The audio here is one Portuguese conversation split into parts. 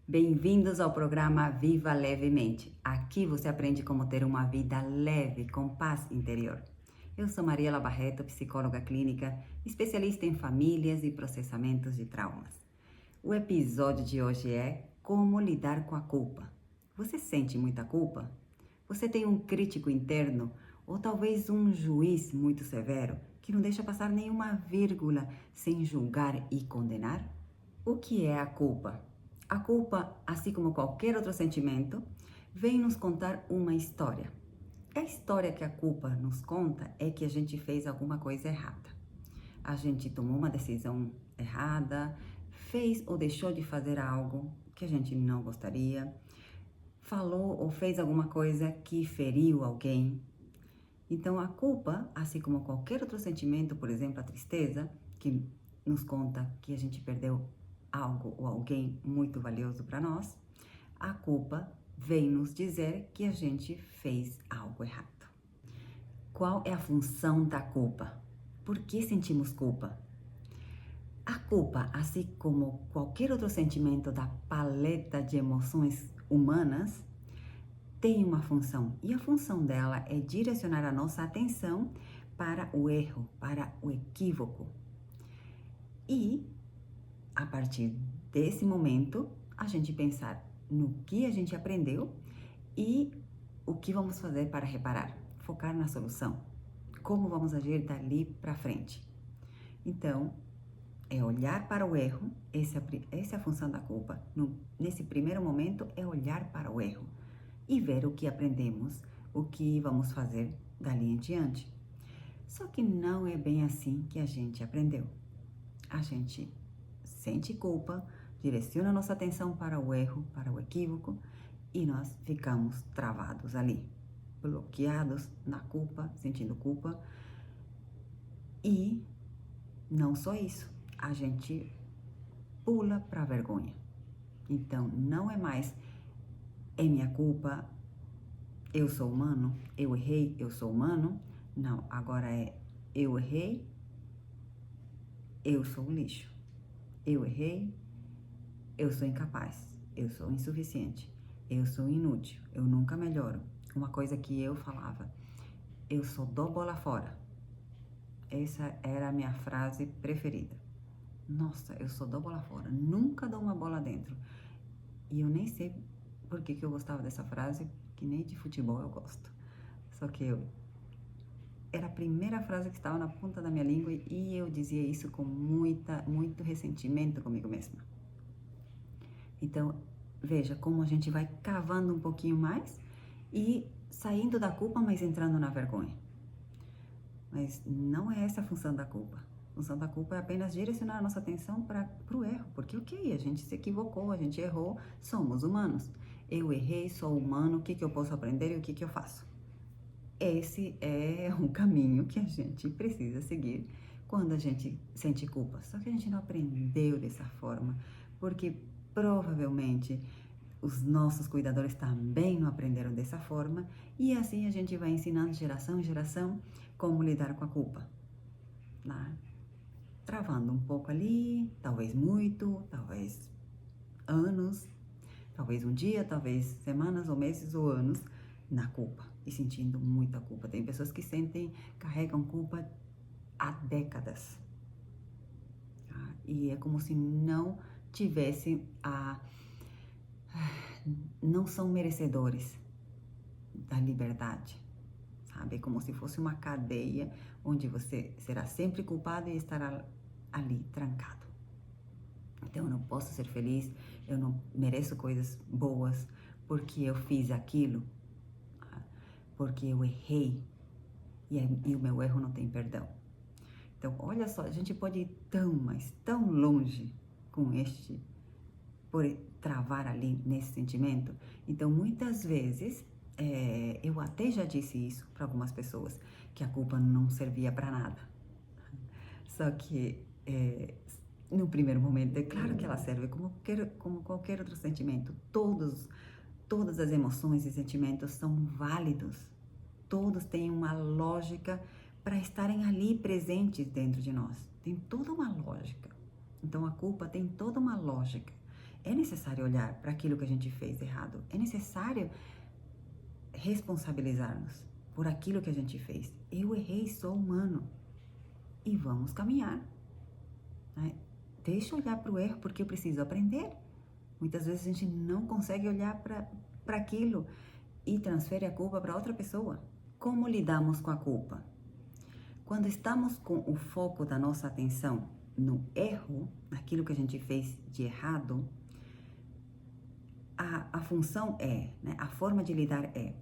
Bem-vindos ao programa Viva Levemente. Aqui você aprende como ter uma vida leve, com paz interior. Eu sou Mariela Barreto, psicóloga clínica, especialista em famílias e processamentos de traumas. O episódio de hoje é como lidar com a culpa. Você sente muita culpa? Você tem um crítico interno ou talvez um juiz muito severo que não deixa passar nenhuma vírgula sem julgar e condenar? O que é a culpa? A culpa, assim como qualquer outro sentimento, vem nos contar uma história. A história que a culpa nos conta é que a gente fez alguma coisa errada. A gente tomou uma decisão errada, fez ou deixou de fazer algo que a gente não gostaria, falou ou fez alguma coisa que feriu alguém. Então, a culpa, assim como qualquer outro sentimento, por exemplo, a tristeza, que nos conta que a gente perdeu algo ou alguém muito valioso para nós, a culpa vem nos dizer que a gente fez algo errado. Qual é a função da culpa? Por que sentimos culpa? A culpa, assim como qualquer outro sentimento da paleta de emoções humanas, tem uma função, e a função dela é direcionar a nossa atenção para o erro, para o equívoco. E, a partir desse momento, a gente pensar no que a gente aprendeu e o que vamos fazer para reparar, focar na solução, como vamos agir dali para frente. Então, é olhar para o erro, essa é a função da culpa. Nesse primeiro momento, é olhar para o erro e ver o que aprendemos, o que vamos fazer dali em diante. Só que não é bem assim que a gente aprendeu. A gente sente culpa, direciona nossa atenção para o erro, para o equívoco, e nós ficamos travados ali, bloqueados na culpa, sentindo culpa. E não só isso, a gente pula para a vergonha. Então, não é mais é minha culpa, eu sou humano, eu errei, eu sou humano. Não, agora é eu errei, eu sou um lixo. Eu errei, eu sou incapaz, eu sou insuficiente, eu sou inútil, eu nunca melhoro. Uma coisa que eu falava, eu só dou bola fora. Essa era a minha frase preferida. Nossa, eu só dou bola fora, nunca dou uma bola dentro. E eu nem sei por que eu gostava dessa frase, que nem de futebol eu gosto. Só que era a primeira frase que estava na ponta da minha língua e eu dizia isso com muito ressentimento comigo mesma. Então, veja como a gente vai cavando um pouquinho mais e saindo da culpa, mas entrando na vergonha. Mas não é essa a função da culpa. A função da culpa é apenas direcionar a nossa atenção para o erro, porque a gente se equivocou, a gente errou, somos humanos. Eu errei, sou humano, o que eu posso aprender e o que eu faço? Esse é um caminho que a gente precisa seguir quando a gente sente culpa. Só que a gente não aprendeu dessa forma, porque provavelmente os nossos cuidadores também não aprenderam dessa forma, e assim a gente vai ensinando geração em geração como lidar com a culpa. Né? Travando um pouco ali, talvez muito, talvez anos, talvez um dia, talvez semanas ou meses ou anos na culpa e sentindo muita culpa. Tem pessoas que carregam culpa há décadas. Tá? E é como se não tivessem não são merecedores da liberdade, sabe? É como se fosse uma cadeia onde você será sempre culpado e estará ali trancado. Então, eu não posso ser feliz, eu não mereço coisas boas porque eu fiz aquilo, porque eu errei e o meu erro não tem perdão. Então, olha só, a gente pode ir tão, mas tão longe com por travar ali nesse sentimento. Então, muitas vezes, eu até já disse isso para algumas pessoas, que a culpa não servia para nada. Só que, no primeiro momento, é claro que ela serve como qualquer outro sentimento. Todas as emoções e sentimentos são válidos. Todos têm uma lógica para estarem ali presentes dentro de nós. Tem toda uma lógica. Então, a culpa tem toda uma lógica. É necessário olhar para aquilo que a gente fez errado. É necessário responsabilizar-nos por aquilo que a gente fez. Eu errei, sou humano. E vamos caminhar. Né? Deixa eu olhar para o erro porque eu preciso aprender. Muitas vezes a gente não consegue olhar para aquilo e transfere a culpa para outra pessoa. Como lidamos com a culpa? Quando estamos com o foco da nossa atenção no erro, naquilo que a gente fez de errado, a função é, né, a forma de lidar é: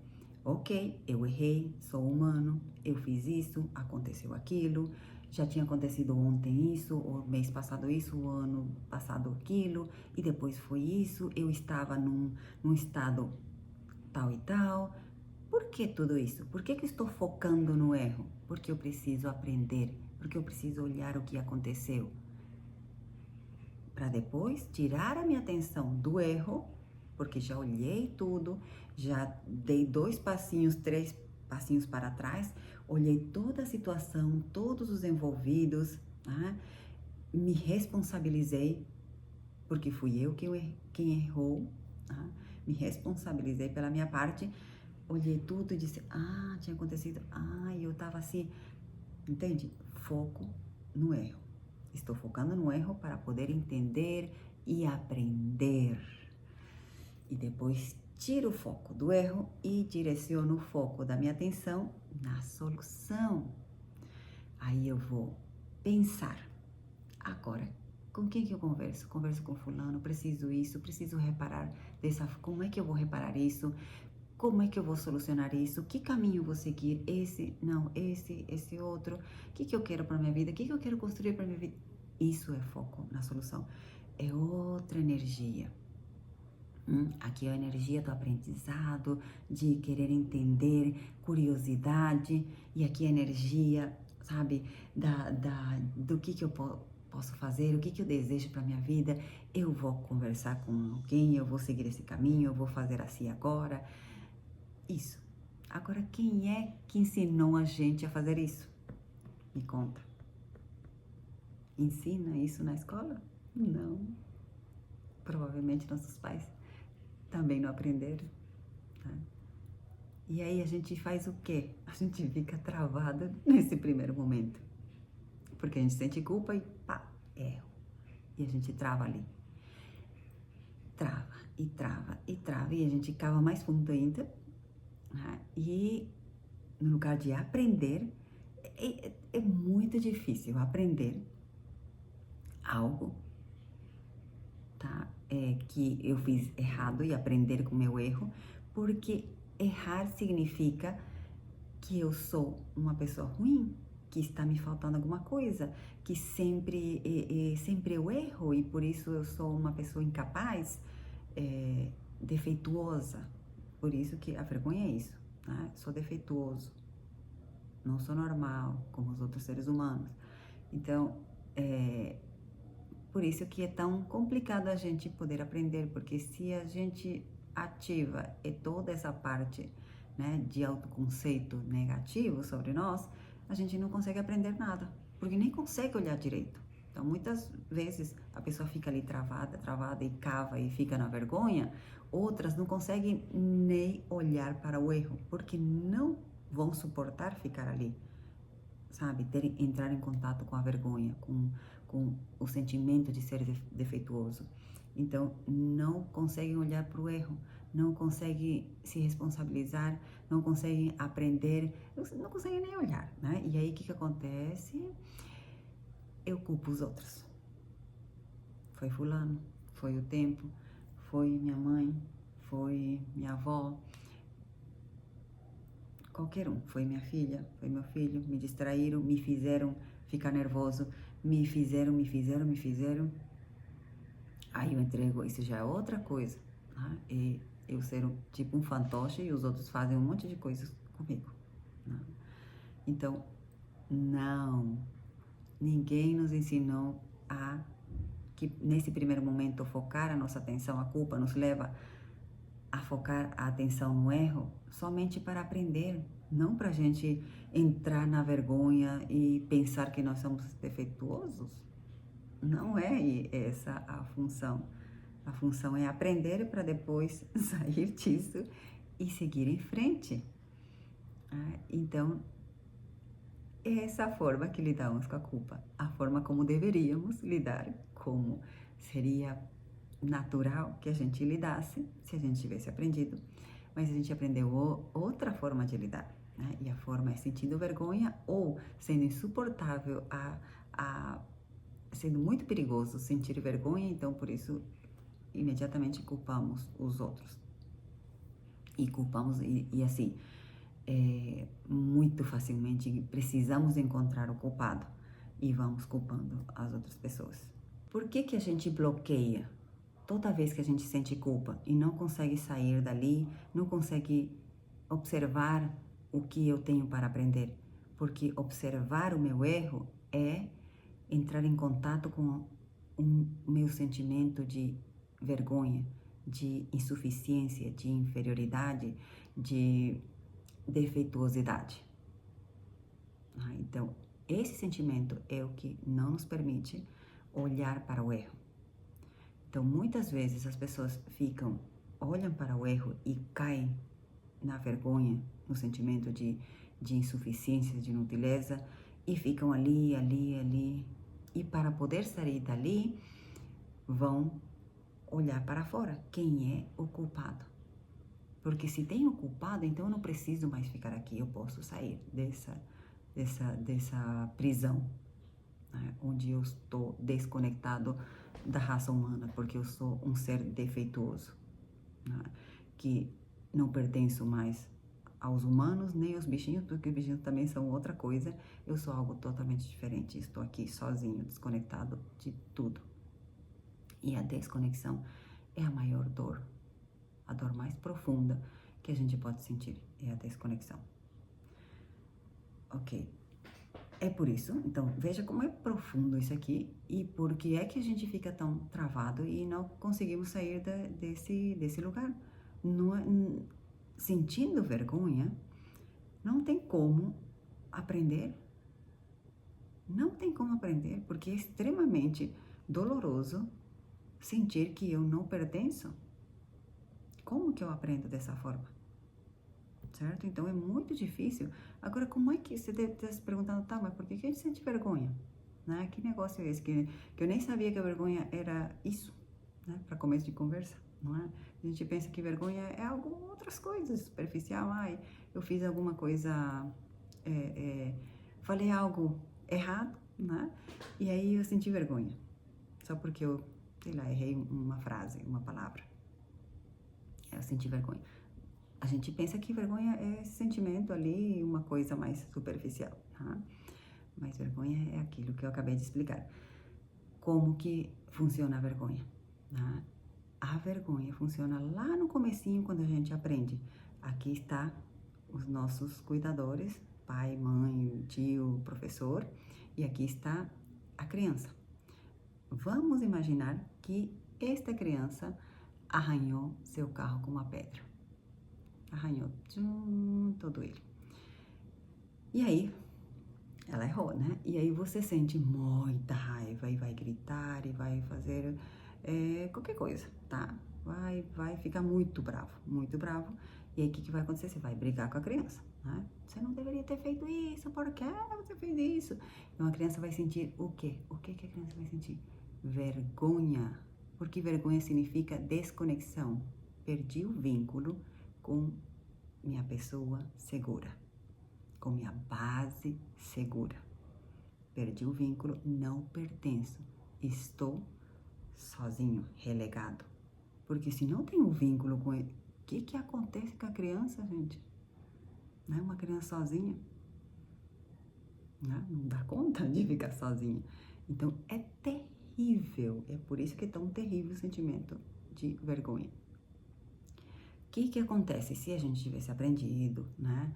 ok, eu errei, sou humano, eu fiz isso, aconteceu aquilo, já tinha acontecido ontem isso, o mês passado isso, o ano passado aquilo, e depois foi isso, eu estava num estado tal e tal. Por que tudo isso? Por que eu estou focando no erro? Porque eu preciso aprender, porque eu preciso olhar o que aconteceu, para depois tirar a minha atenção do erro, porque já olhei tudo, já dei 2 passinhos, 3 passinhos para trás, olhei toda a situação, todos os envolvidos, né? Me responsabilizei, porque fui eu quem errou, né? Me responsabilizei pela minha parte, olhei tudo e disse: ah, tinha acontecido, eu estava assim, entende? Foco no erro. Estou focando no erro para poder entender e aprender. E depois tiro o foco do erro e direciono o foco da minha atenção na solução. Aí eu vou pensar. Agora, com quem que eu converso? Converso com fulano, preciso isso, preciso reparar como é que eu vou reparar isso? Como é que eu vou solucionar isso? Que caminho eu vou seguir? Esse outro. O que eu quero para minha vida? O que eu quero construir para minha vida? Isso é foco na solução. É outra energia. Aqui é a energia do aprendizado, de querer entender, curiosidade. E aqui é a energia, sabe, do que eu posso fazer, o que eu desejo para minha vida. Eu vou conversar com alguém, eu vou seguir esse caminho, eu vou fazer assim agora. Isso. Agora, quem é que ensinou a gente a fazer isso? Me conta. Ensina isso na escola? Não. Provavelmente nossos pais também não aprenderam. Tá? E aí a gente faz o quê? A gente fica travada nesse primeiro momento. Porque a gente sente culpa e pá, erro. E a gente trava ali. Trava, e trava, e trava. E a gente cava mais fundo ainda. E no lugar de aprender, é muito difícil aprender algo, tá? Que eu fiz errado e aprender com o meu erro, porque errar significa que eu sou uma pessoa ruim, que está me faltando alguma coisa, que sempre eu erro e por isso eu sou uma pessoa incapaz, defeituosa. Por isso que a vergonha é isso, né? Sou defeituoso, não sou normal como os outros seres humanos. Então, por isso que é tão complicado a gente poder aprender, porque se a gente ativa toda essa parte, né, de autoconceito negativo sobre nós, a gente não consegue aprender nada, porque nem consegue olhar direito. Então, muitas vezes a pessoa fica ali travada e cava e fica na vergonha. Outras não conseguem nem olhar para o erro, porque não vão suportar ficar ali, sabe? Entrar em contato com a vergonha, com o sentimento de ser defeituoso. Então, não conseguem olhar para o erro, não conseguem se responsabilizar, não conseguem aprender, não conseguem nem olhar, né? E aí, o que acontece? Eu culpo os outros. Foi fulano, foi o tempo, foi minha mãe, foi minha avó, qualquer um, foi minha filha, foi meu filho, me distraíram, me fizeram ficar nervoso, me fizeram. Aí eu entrego, isso já é outra coisa, né? E eu ser tipo um fantoche e os outros fazem um monte de coisas comigo, né? Então, não, ninguém nos ensinou que nesse primeiro momento focar a nossa atenção, a culpa nos leva a focar a atenção no erro somente para aprender, não para a gente entrar na vergonha e pensar que nós somos defeituosos. Não é essa a função, A função é aprender para depois sair disso e seguir em frente. Então, é essa forma que lidamos com a culpa, a forma como deveríamos lidar, como seria natural que a gente lidasse se a gente tivesse aprendido, mas a gente aprendeu outra forma de lidar, né? E a forma é sentindo vergonha ou sendo insuportável, sendo muito perigoso sentir vergonha, então por isso imediatamente culpamos os outros. E culpamos, e assim, muito facilmente precisamos encontrar o culpado e vamos culpando as outras pessoas. Por que a gente bloqueia toda vez que a gente sente culpa e não consegue sair dali, não consegue observar o que eu tenho para aprender? Porque observar o meu erro é entrar em contato com o meu sentimento de vergonha, de insuficiência, de inferioridade, de defeituosidade. Então, esse sentimento é o que não nos permite olhar para o erro. Então, muitas vezes as pessoas olham para o erro e caem na vergonha, no sentimento de insuficiência, de inutileza, e ficam ali. E para poder sair dali, vão olhar para fora. Quem é o culpado? Porque se tem o culpado, então eu não preciso mais ficar aqui, eu posso sair dessa prisão, né? Onde eu estou desconectado da raça humana, porque eu sou um ser defeituoso, né? Que não pertenço mais aos humanos nem aos bichinhos, porque os bichinhos também são outra coisa, eu sou algo totalmente diferente, estou aqui sozinho, desconectado de tudo. E a desconexão é a maior dor. A dor mais profunda que a gente pode sentir é a desconexão. Ok. É por isso, então, veja como é profundo isso aqui e por que é que a gente fica tão travado e não conseguimos sair desse lugar. Sentindo vergonha, não tem como aprender. Não tem como aprender, porque é extremamente doloroso sentir que eu não pertenço. Como que eu aprendo dessa forma? Certo? Então é muito difícil. Agora, como é que você deve estar se perguntando, tá, mas por que a gente sente vergonha? Né? Que negócio é esse? Que eu nem sabia que a vergonha era isso, né? Para começo de conversa, não é? A gente pensa que vergonha é outras coisas, superficial. Ai, eu fiz alguma coisa, falei algo errado, né? E aí eu senti vergonha. Só porque eu, sei lá, errei uma frase, uma palavra. Eu senti vergonha. A gente pensa que vergonha é esse sentimento ali, uma coisa mais superficial, tá? Mas vergonha é aquilo que eu acabei de explicar. Como que funciona a vergonha? Tá? A vergonha funciona lá no comecinho, quando a gente aprende. Aqui está os nossos cuidadores, pai, mãe, tio, professor, e aqui está a criança. Vamos imaginar que esta criança arranhou seu carro com uma pedra. Arranhou todo ele. E aí, ela errou, né? E aí você sente muita raiva e vai gritar e vai fazer qualquer coisa, tá? Vai ficar muito bravo, muito bravo. E aí o que vai acontecer? Você vai brigar com a criança, né? Você não deveria ter feito isso, por que você fez isso? Então a criança vai sentir o quê? O que a criança vai sentir? Vergonha. Porque vergonha significa desconexão. Perdi o vínculo com minha pessoa segura, com minha base segura. Perdi o vínculo, não pertenço, estou sozinho, relegado. Porque se não tem um vínculo com ele, o que acontece com a criança, gente? Não é uma criança sozinha? Não dá conta de ficar sozinha. Então é terrível, é por isso que é tão terrível o sentimento de vergonha. O que acontece se a gente tivesse aprendido, né?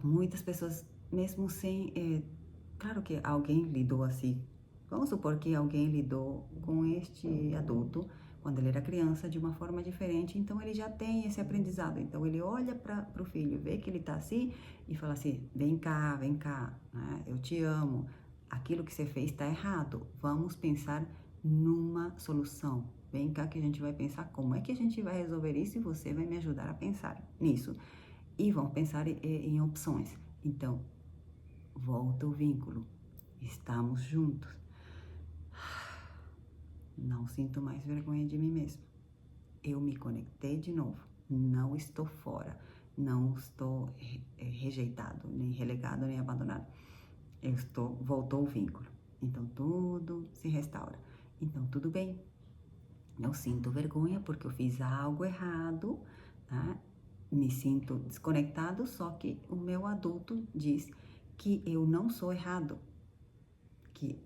Muitas pessoas, mesmo sem... claro que alguém lidou assim. Vamos supor que alguém lidou com este adulto quando ele era criança de uma forma diferente, então ele já tem esse aprendizado. Então ele olha para o filho, vê que ele tá assim e fala assim, vem cá, né? Eu te amo, aquilo que você fez está errado, vamos pensar numa solução. Vem cá que a gente vai pensar como é que a gente vai resolver isso e você vai me ajudar a pensar nisso. E vamos pensar em opções. Então, volta o vínculo. Estamos juntos. Não sinto mais vergonha de mim mesmo. Eu me conectei de novo. Não estou fora. Não estou rejeitado, nem relegado, nem abandonado. Voltou o vínculo. Então, tudo se restaura. Então, tudo bem. Não sinto vergonha porque eu fiz algo errado, tá? Me sinto desconectado, só que o meu adulto diz que eu não sou errado, que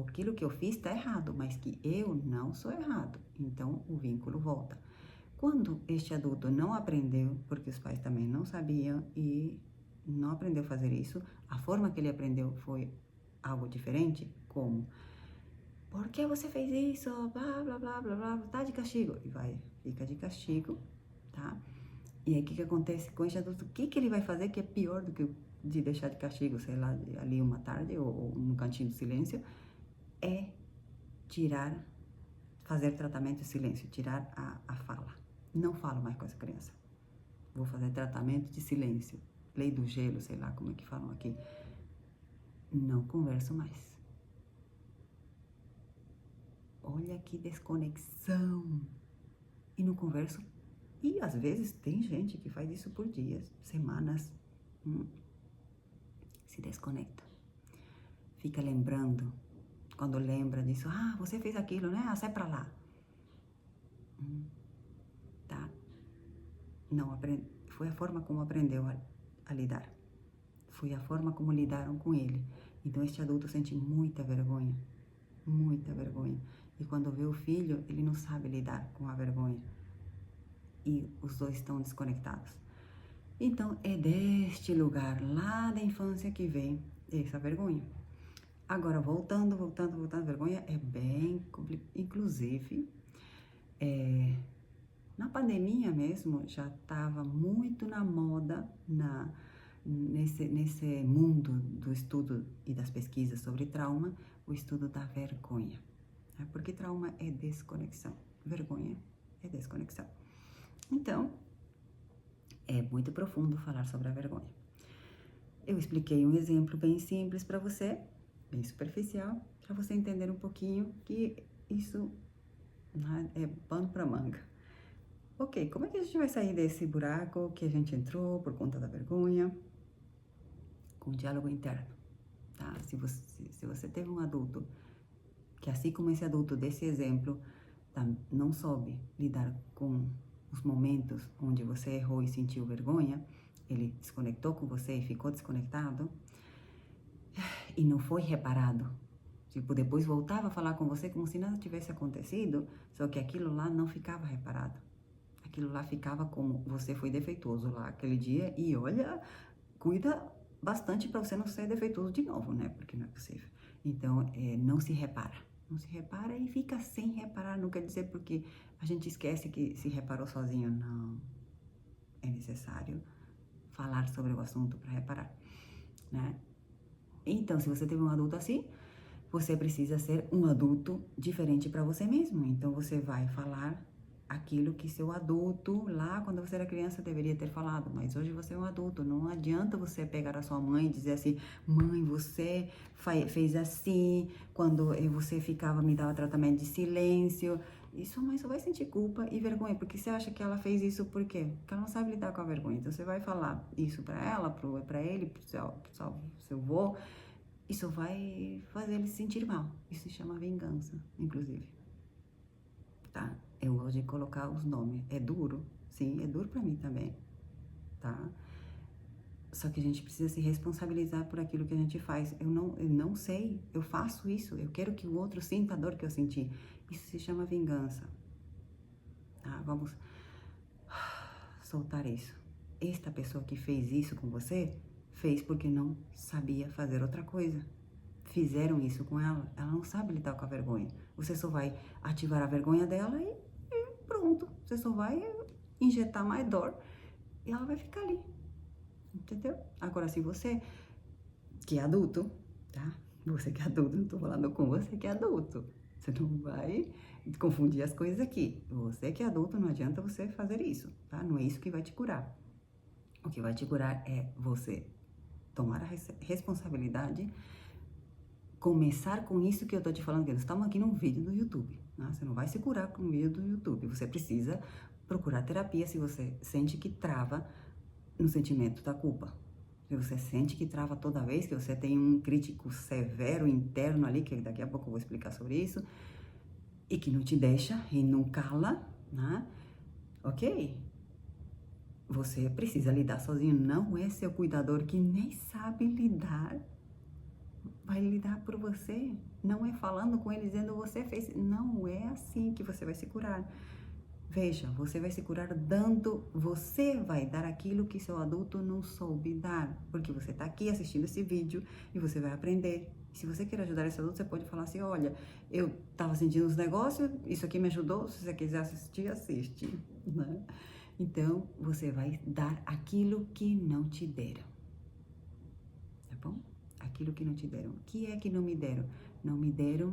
aquilo que eu fiz está errado, mas que eu não sou errado. Então, o vínculo volta. Quando este adulto não aprendeu, porque os pais também não sabiam e não aprendeu a fazer isso, a forma que ele aprendeu foi algo diferente, como: por que você fez isso? Blá, blá, blá, blá, blá, tá de castigo. E fica de castigo, tá? E aí, o que acontece com esse adulto? O que ele vai fazer que é pior do que de deixar de castigo, sei lá, ali uma tarde ou no cantinho do silêncio? É fazer tratamento de silêncio, tirar a fala. Não falo mais com essa criança. Vou fazer tratamento de silêncio. Lei do gelo, sei lá como é que falam aqui. Não converso mais. Olha que desconexão. E não converso. E às vezes tem gente que faz isso por dias, semanas. Se desconecta. Fica lembrando. Quando lembra disso, você fez aquilo, né? Sai pra lá. Tá? Não aprende. Foi a forma como aprendeu a lidar. Foi a forma como lidaram com ele. Então este adulto sente muita vergonha. Muita vergonha. E quando vê o filho, ele não sabe lidar com a vergonha. E os dois estão desconectados. Então, é deste lugar lá da infância que vem essa vergonha. Agora, voltando, a vergonha é bem complicado. Inclusive, na pandemia mesmo, já estava muito na moda, nesse mundo do estudo e das pesquisas sobre trauma, o estudo da vergonha. Porque trauma é desconexão, vergonha é desconexão. Então, é muito profundo falar sobre a vergonha. Eu expliquei um exemplo bem simples para você, bem superficial, para você entender um pouquinho que isso é pano para manga. Ok, como é que a gente vai sair desse buraco que a gente entrou por conta da vergonha? Com diálogo interno, tá? Se você teve um adulto que, assim como esse adulto desse exemplo, não soube lidar com os momentos onde você errou e sentiu vergonha, ele desconectou com você e ficou desconectado, e não foi reparado. Tipo, depois voltava a falar com você como se nada tivesse acontecido, só que aquilo lá não ficava reparado. Aquilo lá ficava como você foi defeituoso lá aquele dia e olha, cuida bastante para você não ser defeituoso de novo, né? Porque não é possível. Então, não se repara. Não se repara e fica sem reparar. Não quer dizer porque a gente esquece que se reparou sozinho. Não. É necessário falar sobre o assunto para reparar, né? Então, se você teve um adulto assim, você precisa ser um adulto diferente para você mesmo. Então, você vai falar aquilo que seu adulto, lá quando você era criança, deveria ter falado. Mas hoje você é um adulto. Não adianta você pegar a sua mãe e dizer assim: mãe, você fez assim, quando você me dava tratamento de silêncio. E sua mãe só vai sentir culpa e vergonha, porque você acha que ela fez isso por quê? Porque ela não sabe lidar com a vergonha. Então, você vai falar isso para ela, para ele, pro seu avô. Isso vai fazer ele se sentir mal. Isso se chama vingança, inclusive. Tá? Eu gosto de colocar os nomes. É duro? Sim, é duro pra mim também. Tá? Só que a gente precisa se responsabilizar por aquilo que a gente faz. Eu não sei, eu faço isso. Eu quero que o outro sinta a dor que eu senti. Isso se chama vingança. Tá? Vamos soltar isso. Esta pessoa que fez isso com você, fez porque não sabia fazer outra coisa. Fizeram isso com ela, ela não sabe lidar com a vergonha. Você só vai ativar a vergonha dela e pronto. Você só vai injetar mais dor e ela vai ficar ali. Entendeu? Agora, se você que é adulto, tá? Você que é adulto, não tô falando com você que é adulto. Você não vai confundir as coisas aqui. Você que é adulto, não adianta você fazer isso, tá? Não é isso que vai te curar. O que vai te curar é você tomar a responsabilidade, começar com isso que eu tô te falando, que nós estamos aqui num vídeo do YouTube, né? Você não vai se curar com um vídeo do YouTube. Você precisa procurar terapia se você sente que trava no sentimento da culpa. Se você sente que trava toda vez, que você tem um crítico severo interno ali, que daqui a pouco eu vou explicar sobre isso, e que não te deixa e não cala, né? Ok, você precisa lidar sozinho. Não é seu cuidador que nem sabe lidar, vai lidar por você. Não é falando com ele dizendo você fez. Não é assim que você vai se curar. Veja, você vai se curar dando, você vai dar aquilo que seu adulto não soube dar, porque você está aqui assistindo esse vídeo e você vai aprender. Se você quer ajudar esse adulto, você pode falar assim, olha, eu estava sentindo os negócios, isso aqui me ajudou, se você quiser assistir, assiste, né? Então, você vai dar aquilo que não te deram, tá bom? Aquilo que não te deram. O que é que não me deram? Não me deram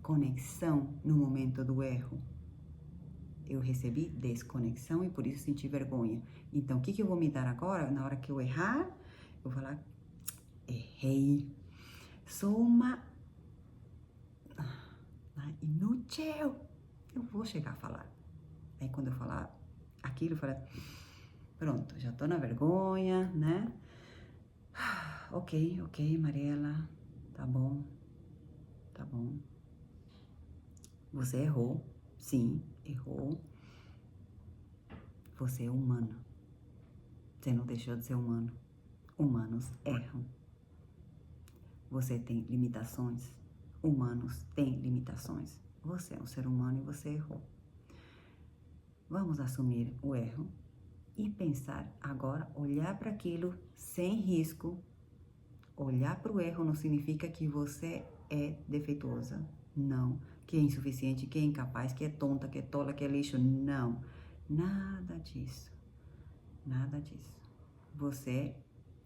conexão no momento do erro. Eu recebi desconexão e por isso senti vergonha. Então, o que eu vou me dar agora? Na hora que eu errar, eu vou falar, errei. Sou uma inútil. Eu vou chegar a falar. Aí, quando eu falar aquilo, eu falar, pronto, já tô na vergonha, né? Ok, Mariela, tá bom. Você errou, sim, errou. Você é humano. Você não deixou de ser humano. Humanos erram. Você tem limitações. Humanos têm limitações. Você é um ser humano e você errou. Vamos assumir o erro e pensar agora, olhar para aquilo sem risco. Olhar para o erro não significa que você é defeituosa. Não. Que é insuficiente, que é incapaz, que é tonta, que é tola, que é lixo. Não. Nada disso. Nada disso. Você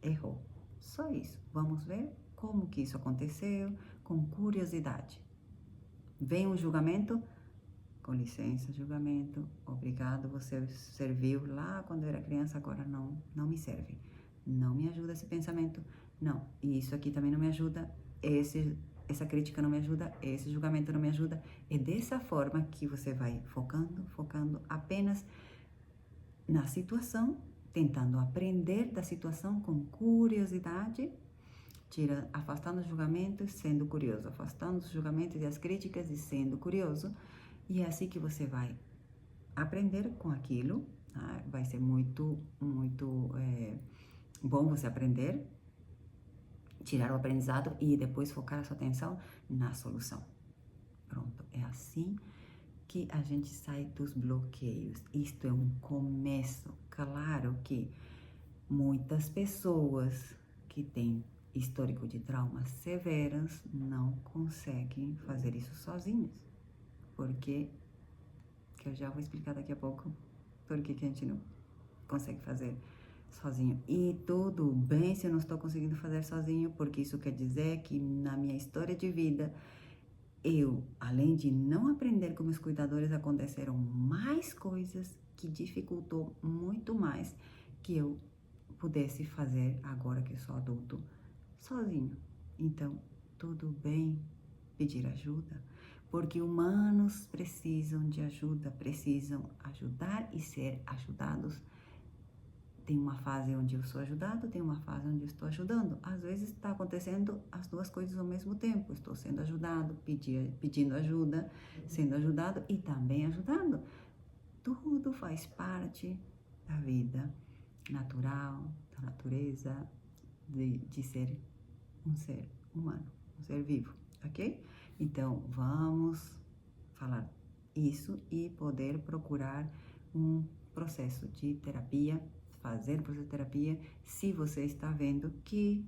errou. Só isso. Vamos ver como que isso aconteceu, com curiosidade. Vem um julgamento? Com licença, julgamento. Obrigado, você serviu lá quando eu era criança, agora não me serve. Não me ajuda esse pensamento. Não, e isso aqui também não me ajuda. Essa crítica não me ajuda, esse julgamento não me ajuda. É dessa forma que você vai focando apenas na situação, tentando aprender da situação com curiosidade, afastando os julgamentos, sendo curioso, afastando os julgamentos e as críticas e sendo curioso. E é assim que você vai aprender com aquilo, tá? Vai ser muito bom você aprender, tirar o aprendizado e depois focar a sua atenção na solução. Pronto, é assim que a gente sai dos bloqueios. Isto é um começo. Claro que muitas pessoas que têm histórico de traumas severos não conseguem fazer isso sozinhas. Porque, que eu já vou explicar daqui a pouco, por que a gente não consegue fazer sozinho. E tudo bem se eu não estou conseguindo fazer sozinho, porque isso quer dizer que na minha história de vida, eu, além de não aprender com meus cuidadores, aconteceram mais coisas que dificultou muito mais que eu pudesse fazer agora que eu sou adulto sozinho. Então, tudo bem pedir ajuda, porque humanos precisam de ajuda, precisam ajudar e ser ajudados. Tem uma fase onde eu sou ajudado, tem uma fase onde eu estou ajudando. Às vezes está acontecendo as duas coisas ao mesmo tempo. Estou sendo ajudado, pedindo ajuda, sendo ajudado e também ajudando. Tudo faz parte da vida natural, da natureza, de ser um ser humano, um ser vivo, ok? Então, vamos falar isso e poder procurar um processo de terapia, fazer processo de terapia, se você está vendo que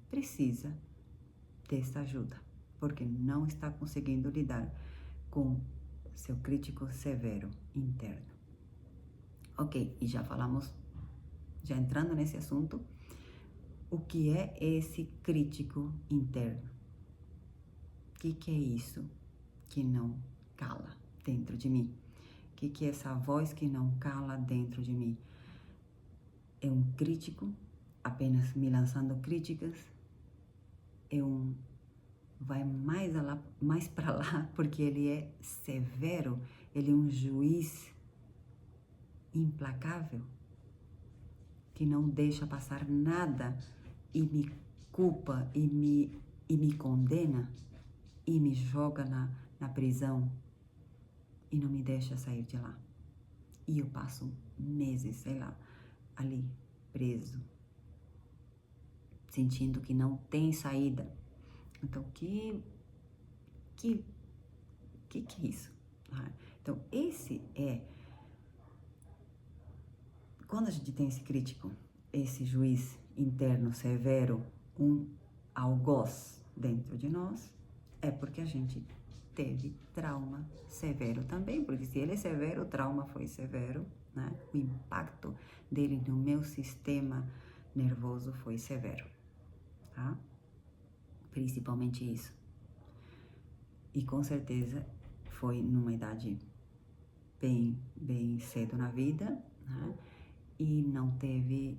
precisa dessa ajuda, porque não está conseguindo lidar com seu crítico severo interno. Ok, e já falamos, já entrando nesse assunto, o que é esse crítico interno? O que é isso? que não cala dentro de mim? O que é essa voz que não cala dentro de mim? É um crítico, apenas me lançando críticas? É um vai mais para lá, porque ele é severo, ele é um juiz implacável, que não deixa passar nada e me culpa e me condena e me joga na prisão e não me deixa sair de lá. E eu passo meses, sei lá, ali, preso, sentindo que não tem saída. Então, que é isso? Então, esse é... Quando a gente tem esse crítico, esse juiz interno severo, um algoz dentro de nós, é porque a gente teve trauma severo também, porque se ele é severo, o trauma foi severo, né? O impacto dele no meu sistema nervoso foi severo, tá? Principalmente isso. E com certeza foi numa idade bem cedo na vida, né? E não teve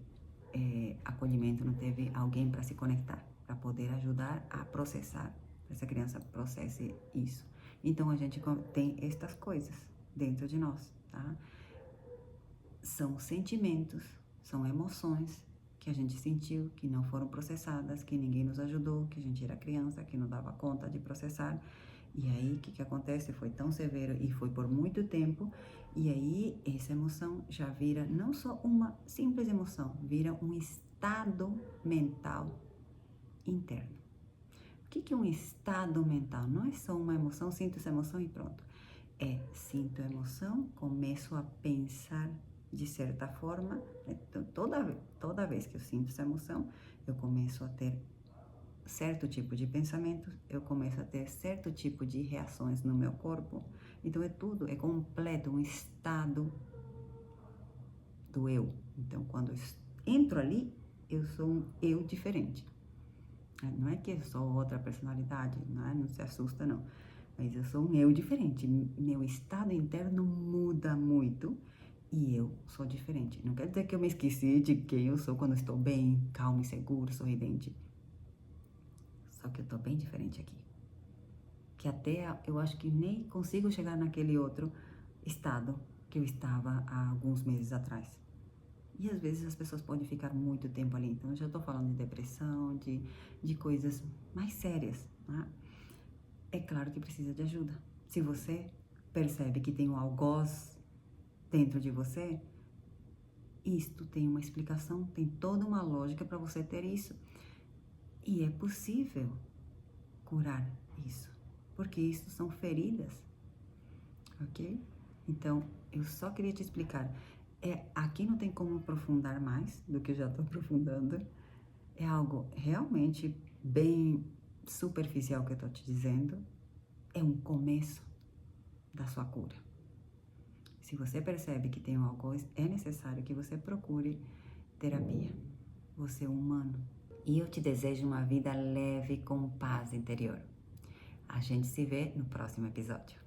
acolhimento, não teve alguém para se conectar, para poder ajudar a processar, para essa criança processe isso. Então a gente tem estas coisas dentro de nós, tá? São sentimentos, são emoções que a gente sentiu, que não foram processadas, que ninguém nos ajudou, que a gente era criança, que não dava conta de processar. E aí, o que acontece? Foi tão severo e foi por muito tempo, e aí essa emoção já vira não só uma simples emoção, vira um estado mental interno. O que é um estado mental? Não é só uma emoção, sinto essa emoção e pronto. Sinto a emoção, começo a pensar de certa forma, então, toda vez que eu sinto essa emoção, eu começo a ter certo tipo de pensamento, eu começo a ter certo tipo de reações no meu corpo. Então é completo, um estado do eu. Então quando eu entro ali, eu sou um eu diferente. Não é que eu sou outra personalidade, não se assusta não. Mas eu sou um eu diferente. Meu estado interno muda muito e eu sou diferente. Não quer dizer que eu me esqueci de quem eu sou quando estou bem, calmo e seguro, sorridente. Só que eu tô bem diferente aqui. Que até eu acho que nem consigo chegar naquele outro estado que eu estava há alguns meses atrás. E às vezes as pessoas podem ficar muito tempo ali. Então eu já tô falando de depressão, de coisas mais sérias, né? É claro que precisa de ajuda. Se você percebe que tem um algoz dentro de você, isto tem uma explicação, tem toda uma lógica para você ter isso. E é possível curar isso, porque isso são feridas, ok? Então, eu só queria te explicar. Aqui não tem como aprofundar mais do que eu já estou aprofundando. É algo realmente bem superficial que eu estou te dizendo. É um começo da sua cura. Se você percebe que tem algo, é necessário que você procure terapia. Você é humano. E eu te desejo uma vida leve com paz interior. A gente se vê no próximo episódio.